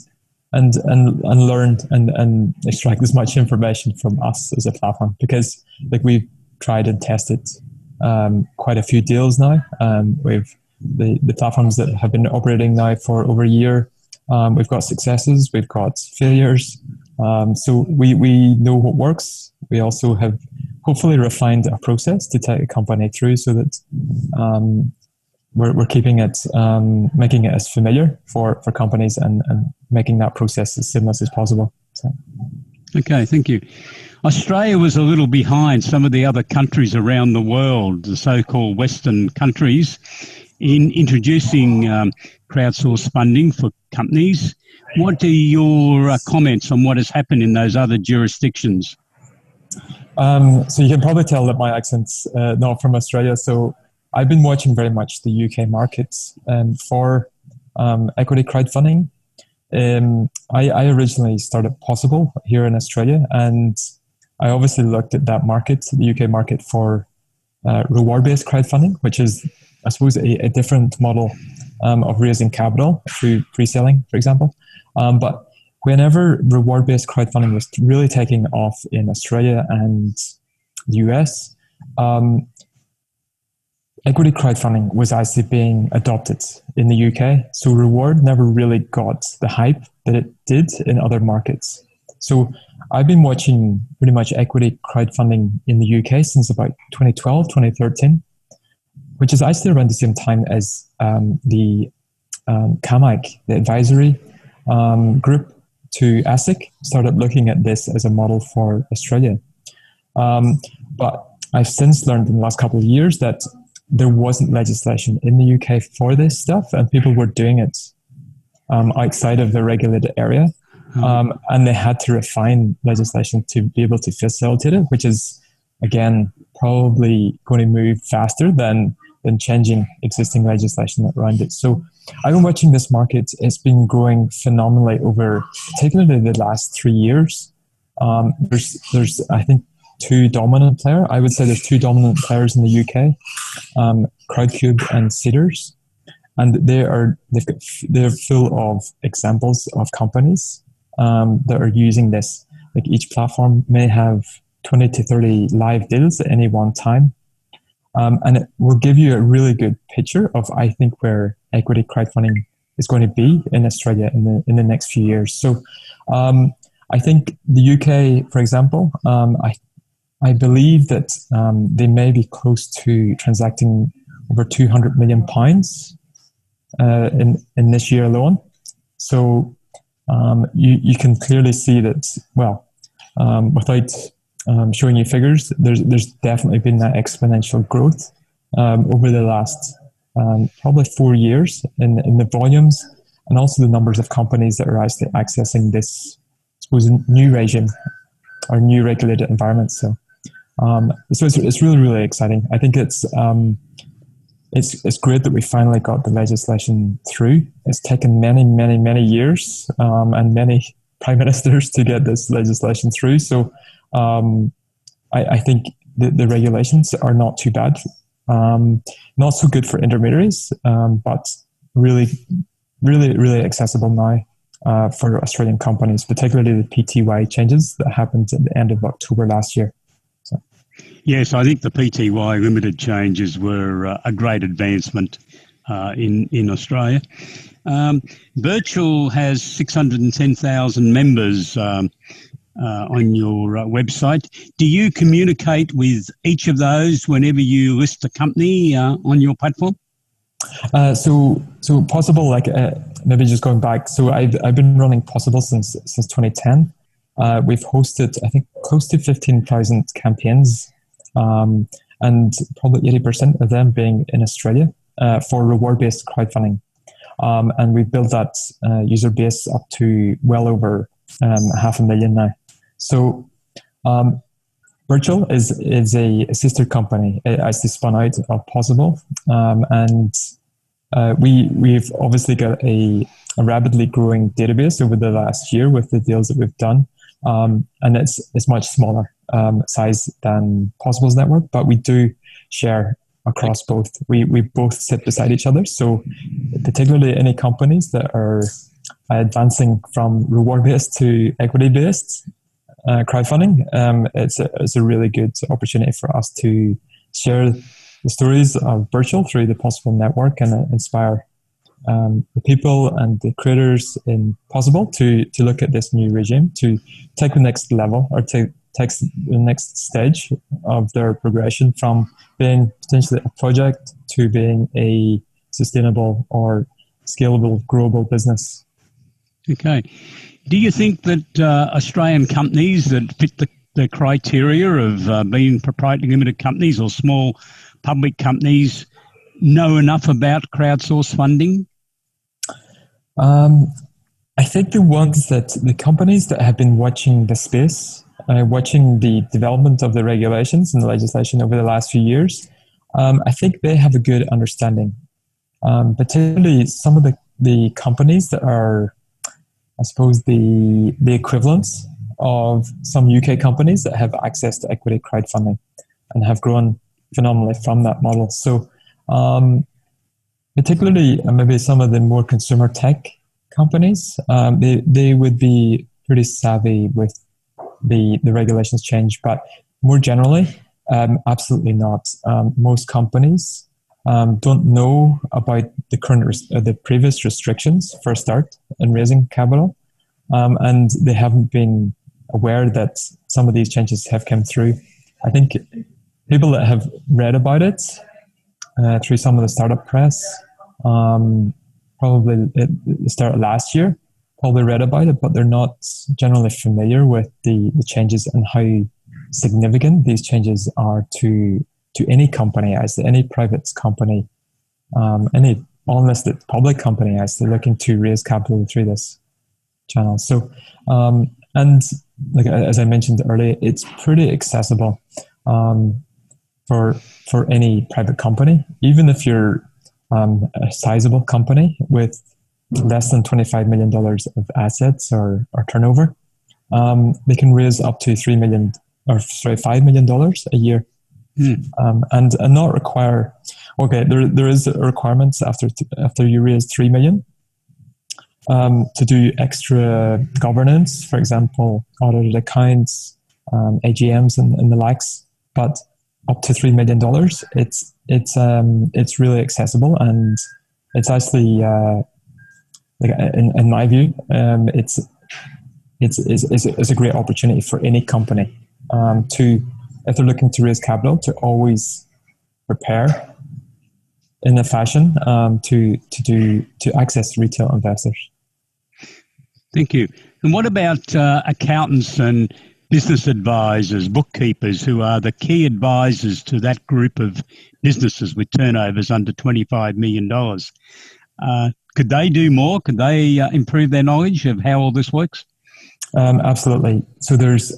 learn and extract as much information from us as a platform, because like we've tried and tested quite a few deals now. We've the platforms that have been operating now for over a year. We've got successes, we've got failures. So we know what works. We also have hopefully refined a process to take a company through, so that we're keeping it, making it as familiar for companies, and making that process as seamless as possible. So. Okay, thank you. Australia was a little behind some of the other countries around the world, the so-called Western countries, in introducing crowdsourced funding for companies. What are your comments on what has happened in those other jurisdictions? So you can probably tell that my accent's not from Australia. So I've been watching very much the UK markets for equity crowdfunding. I originally started Possible here in Australia, and I obviously looked at that market, the UK market, for reward-based crowdfunding, which is, I suppose, a different model of raising capital through pre-selling, for example. But whenever reward-based crowdfunding was really taking off in Australia and the US, equity crowdfunding was actually being adopted in the UK. So reward never really got the hype that it did in other markets. So I've been watching pretty much equity crowdfunding in the UK since about 2012, 2013, which is actually around the same time as the CAMAC, the advisory group to ASIC, started looking at this as a model for Australia. But I've since learned in the last couple of years that there wasn't legislation in the UK for this stuff, and people were doing it outside of the regulated area. And they had to refine legislation to be able to facilitate it, which is, again, probably going to move faster than changing existing legislation around it. So I've been watching this market. It's been growing phenomenally over particularly the last 3 years. There's I think two dominant players. I would say there's two dominant players in the UK, Crowdcube and Seedrs, and they're full of examples of companies that are using this. Like each platform may have 20 to 30 live deals at any one time. And it will give you a really good picture of, I think, where equity crowdfunding is going to be in Australia in the next few years. So I think the UK, for example, I believe that they may be close to transacting over £200 million in this year alone. So you can clearly see that, well, without showing you figures, there's definitely been that exponential growth over the last probably 4 years in the volumes, and also the numbers of companies that are actually accessing this, I suppose, new regime or new regulated environment. So So it's really, really exciting. I think it's great that we finally got the legislation through. It's taken many, many, many years and many prime ministers to get this legislation through. So I think the regulations are not too bad. Not so good for intermediaries, but really, really, really accessible now for Australian companies, particularly the PTY changes that happened at the end of October last year. So. Yes, I think the PTY limited changes were a great advancement in Australia. Virtual has 610,000 members on your website. Do you communicate with each of those whenever you list a company on your platform? So Possible, maybe just going back. So I've been running Possible since 2010. We've hosted, I think, close to 15,000 campaigns, and probably 80% of them being in Australia for reward-based crowdfunding. And we've built that user base up to well over 500,000 now. So Virtual is a sister company as they spun out of Possible, and we've obviously got a rapidly growing database over the last year with the deals that we've done, and it's much smaller size than Possible's network, but we do share across both. We both sit beside each other, so particularly any companies that are advancing from reward-based to equity-based crowdfunding, it's a really good opportunity for us to share the stories of Virtual through the Possible network and inspire the people and the creators in Possible to look at this new regime, to take the next level or to take the next stage of their progression from being potentially a project to being a sustainable or scalable, growable business. Okay. Do you think that Australian companies that fit the criteria of being proprietary limited companies or small public companies know enough about crowdsource funding? I think the companies that have been watching the space, watching the development of the regulations and the legislation over the last few years, I think they have a good understanding. Particularly some of the companies that are, I suppose, the equivalents of some UK companies that have access to equity crowdfunding and have grown phenomenally from that model. So particularly maybe some of the more consumer tech companies, they would be pretty savvy with the regulations change, but more generally, absolutely not. Most companies don't know about the previous restrictions for a start in raising capital, and they haven't been aware that some of these changes have come through. I think people that have read about it through some of the startup press, probably at the start of last year, probably read about it, but they're not generally familiar with the changes and how significant these changes are to any company, as any private company, any unlisted public company, as they're looking to raise capital through this channel. So, and like as I mentioned earlier, it's pretty accessible for any private company, even if you're a sizable company with less than $25 million of assets or turnover. They can raise up to $5 million a year. And not require. Okay, there is requirements after you raise $3 million to do extra governance, for example, audited accounts, AGMs, and the likes. But up to $3 million, it's really accessible, and it's actually, in my view, it's a great opportunity for any company to, if they're looking to raise capital, to always prepare in a fashion to access retail investors. Thank you. And what about accountants and business advisors, bookkeepers, who are the key advisors to that group of businesses with turnovers under $25 million? Could they do more? Could they improve their knowledge of how all this works? Absolutely. So there's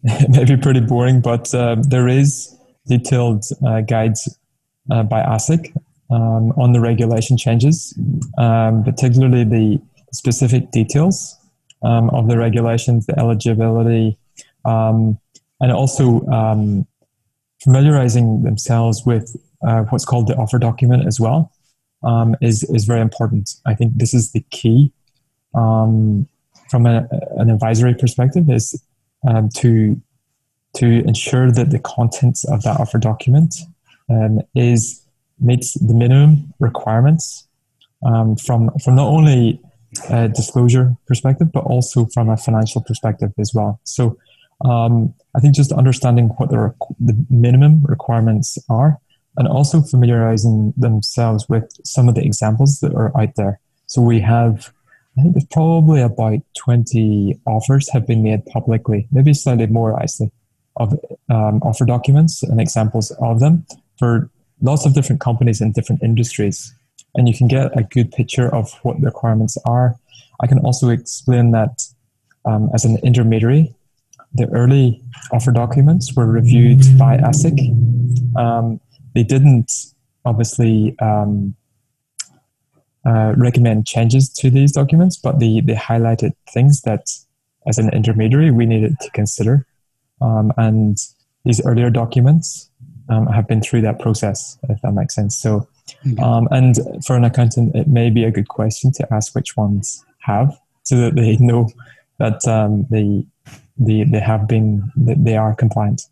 it may be pretty boring, but there is detailed guides by ASIC on the regulation changes, particularly the specific details of the regulations, the eligibility, and also familiarizing themselves with what's called the offer document as well is very important. I think this is the key from an advisory perspective, is to ensure that the contents of that offer document meets the minimum requirements from not only a disclosure perspective, but also from a financial perspective as well. So I think just understanding what the minimum requirements are, and also familiarizing themselves with some of the examples that are out there. So we have, I think there's probably about 20 offers have been made publicly, maybe slightly more actually, of offer documents and examples of them for lots of different companies in different industries. And you can get a good picture of what the requirements are. I can also explain that as an intermediary, the early offer documents were reviewed by ASIC. They didn't obviously recommend changes to these documents, but they highlighted things that as an intermediary we needed to consider. And these earlier documents have been through that process, if that makes sense. So, and for an accountant, it may be a good question to ask which ones have, so that they know that they are compliant.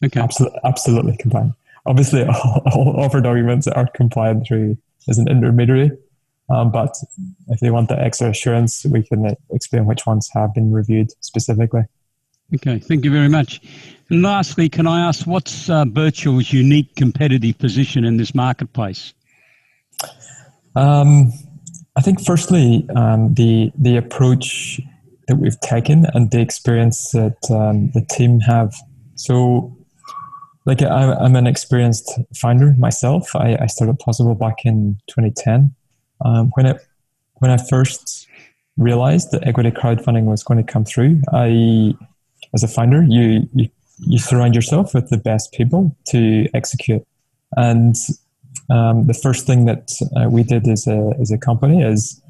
Okay. Absolutely compliant. Obviously, all offer documents are compliant through as an intermediary. But if they want the extra assurance, we can explain which ones have been reviewed specifically. Okay, thank you very much. And lastly, can I ask, what's Virtual's unique competitive position in this marketplace? I think firstly, the approach that we've taken and the experience that the team have. So, like I'm an experienced founder myself. I started Possible back in 2010. When I first realized that equity crowdfunding was going to come through, as a founder, you surround yourself with the best people to execute. And the first thing that we did as a company is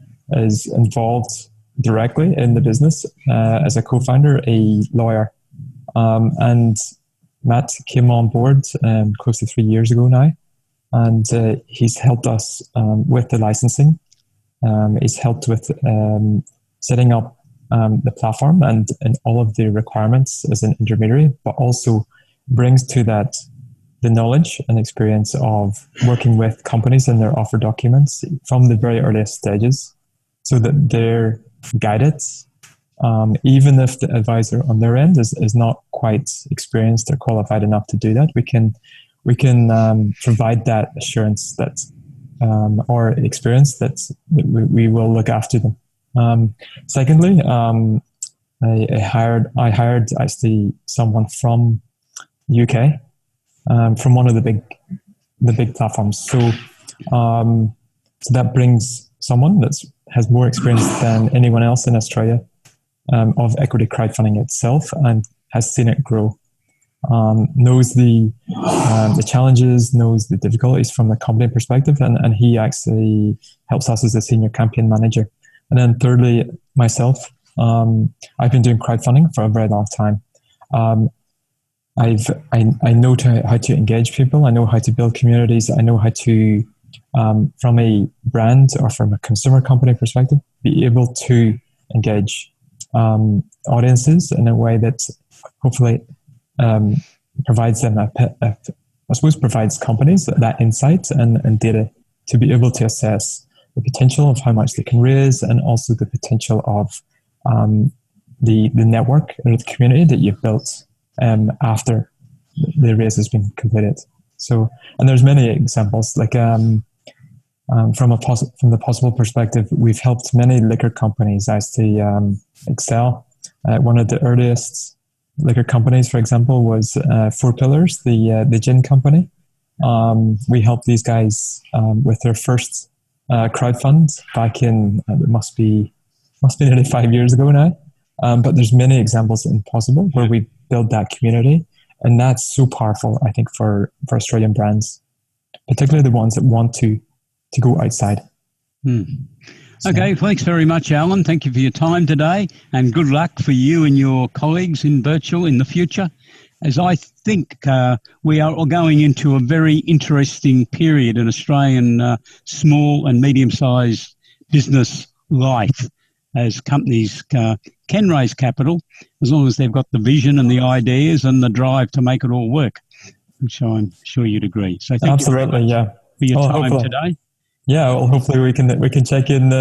involved directly in the business as a co-founder, a lawyer. And Matt came on board close to 3 years ago now, and he's helped us with the licensing. He's helped with setting up the platform and all of the requirements as an intermediary, but also brings to that the knowledge and experience of working with companies and their offer documents from the very earliest stages, so that they're guided. Even if the advisor on their end is not quite experienced or qualified enough to do that, we can provide that assurance that or experience that we will look after them. Secondly, I hired actually someone from UK, from one of the big platforms. So that brings someone that has more experience than anyone else in Australia of equity crowdfunding itself, and has seen it grow. Knows the challenges, knows the difficulties from the company perspective, and he actually helps us as a senior campaign manager. And then thirdly, myself, I've been doing crowdfunding for a very long time. I know how to engage people. I know how to build communities. I know how to, from a brand or from a consumer company perspective, be able to engage audiences in a way that hopefully provides them provides companies that insight and data to be able to assess the potential of how much they can raise, and also the potential of the network or the community that you've built after the raise has been completed. So, and there's many examples, like from the Possible perspective, we've helped many liquor companies actually excel. One of the earliest liquor companies, for example, was Four Pillars, the gin company. We helped these guys with their first crowdfund back in it must be nearly 5 years ago now. But there's many examples in Possible where we build that community. And that's so powerful, I think, for Australian brands, particularly the ones that want to go outside. Okay, thanks very much, Alan. Thank you for your time today, and good luck for you and your colleagues in virtual in the future, as I think we are going into a very interesting period in Australian small and medium-sized business life, as companies can raise capital as long as they've got the vision and the ideas and the drive to make it all work, which I'm sure you'd agree. So thank Absolutely, you for your time today. Yeah, well, hopefully we can check in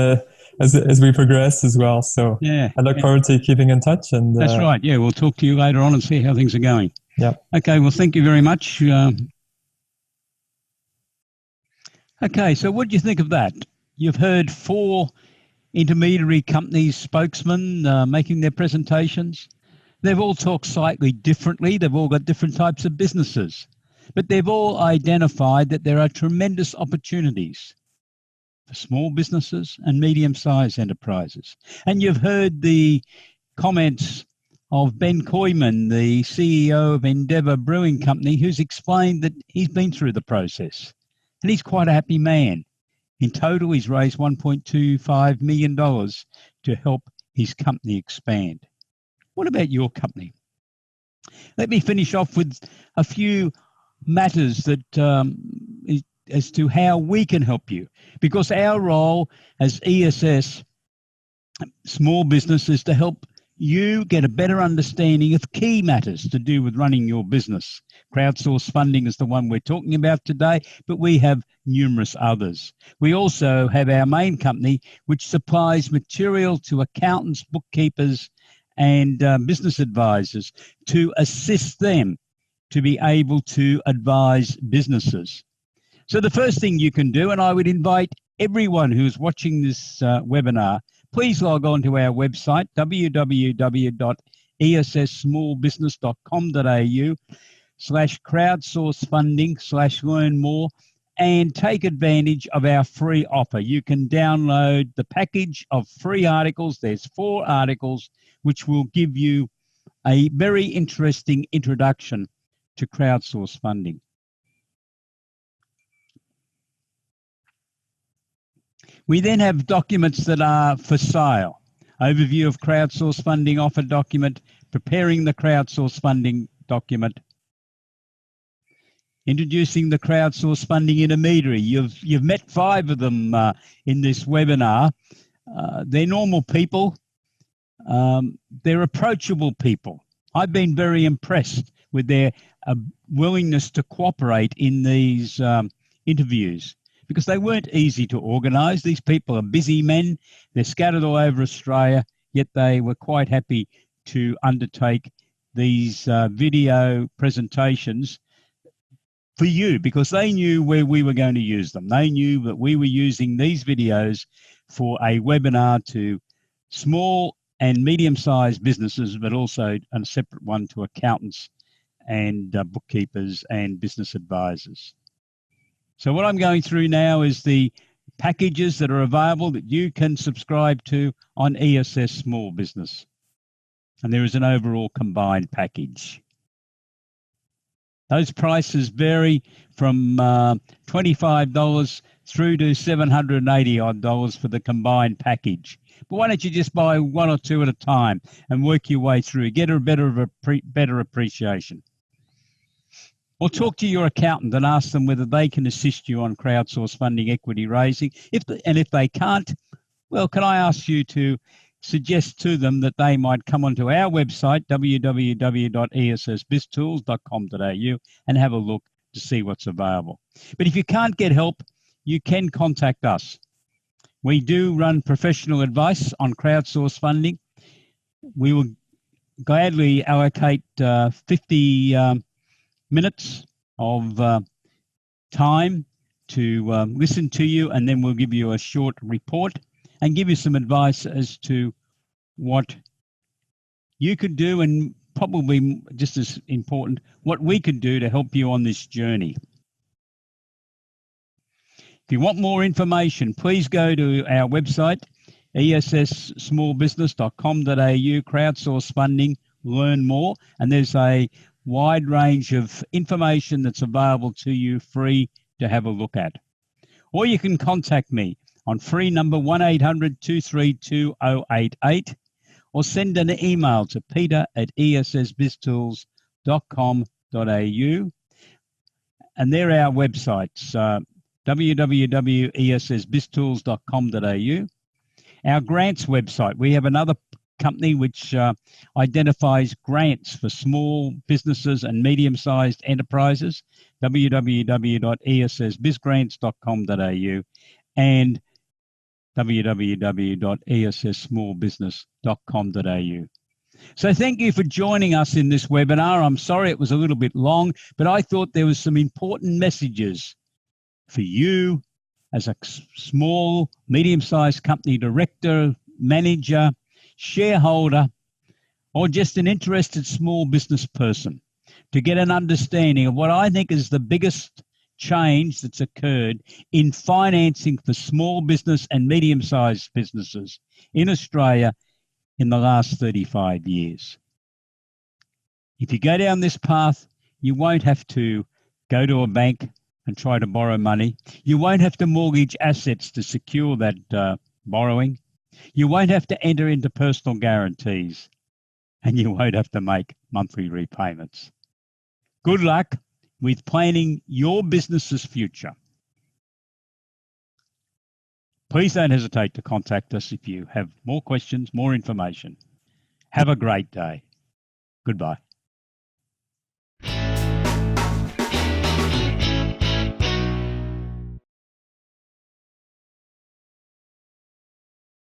as we progress as well. So I look forward to keeping in touch. And that's right. Yeah, we'll talk to you later on and see how things are going. Yeah. Okay. Well, thank you very much. Okay. So, what do you think of that? You've heard 4 intermediary companies spokesmen making their presentations. They've all talked slightly differently. They've all got different types of businesses, but they've all identified that there are tremendous opportunities for small businesses and medium-sized enterprises. And you've heard the comments of Ben Koyman, the CEO of Endeavour Brewing Company, who's explained that he's been through the process and he's quite a happy man. In total, he's raised $1.25 million to help his company expand. What about your company? Let me finish off with a few matters that as to how we can help you, because our role as ESS small business is to help you get a better understanding of key matters to do with running your business. Crowdsource funding is the one we're talking about today, but we have numerous others. We also have our main company, which supplies material to accountants, bookkeepers, and business advisors to assist them to be able to advise businesses. So the first thing you can do, and I would invite everyone who's watching this webinar, please log on to our website, www.esssmallbusiness.com.au/crowdsource-funding/learn more, and take advantage of our free offer. You can download the package of free articles. There's 4 articles which will give you a very interesting introduction to crowdsource funding. We then have documents that are for sale. Overview of crowdsource funding offer document, preparing the crowdsource funding document, introducing the crowdsource funding intermediary. You've met 5 of them in this webinar. They're normal people. They're approachable people. I've been very impressed with their willingness to cooperate in these interviews, because they weren't easy to organise. These people are busy men. They're scattered all over Australia, yet they were quite happy to undertake these video presentations for you, because they knew where we were going to use them. They knew that we were using these videos for a webinar to small and medium-sized businesses, but also a separate one to accountants and bookkeepers and business advisors. So what I'm going through now is the packages that are available that you can subscribe to on ESS Small Business. And there is an overall combined package. Those prices vary from $25 through to $780 for the combined package. But why don't you just buy 1 or 2 at a time and work your way through, get a better appreciation. Or talk to your accountant and ask them whether they can assist you on crowdsource funding equity raising. If they can't, well, can I ask you to suggest to them that they might come onto our website, www.esssbiztools.com.au, and have a look to see what's available. But if you can't get help, you can contact us. We do run professional advice on crowdsource funding. We will gladly allocate 50 minutes of time to listen to you, and then we'll give you a short report and give you some advice as to what you could do, and probably just as important, what we could do to help you on this journey. If you want more information, please go to our website, esssmallbusiness.com.au, crowdsource funding, learn more. And there's a wide range of information that's available to you free to have a look at. Or you can contact me on free number 1-800-232-088 or send an email to peter@essbiztools.com.au. And they're our websites, www.essbiztools.com.au. Our grants website, we have another company which identifies grants for small businesses and medium-sized enterprises, www.essbizgrants.com.au and www.esssmallbusiness.com.au. So thank you for joining us in this webinar. I'm sorry it was a little bit long, but I thought there was some important messages for you as a small, medium-sized company director, manager, shareholder, or just an interested small business person to get an understanding of what I think is the biggest change that's occurred in financing for small business and medium-sized businesses in Australia in the last 35 years. If you go down this path, you won't have to go to a bank and try to borrow money. You won't have to mortgage assets to secure that borrowing. You won't have to enter into personal guarantees, and you won't have to make monthly repayments. Good luck with planning your business's future. Please don't hesitate to contact us if you have more questions, more information. Have a great day. Goodbye.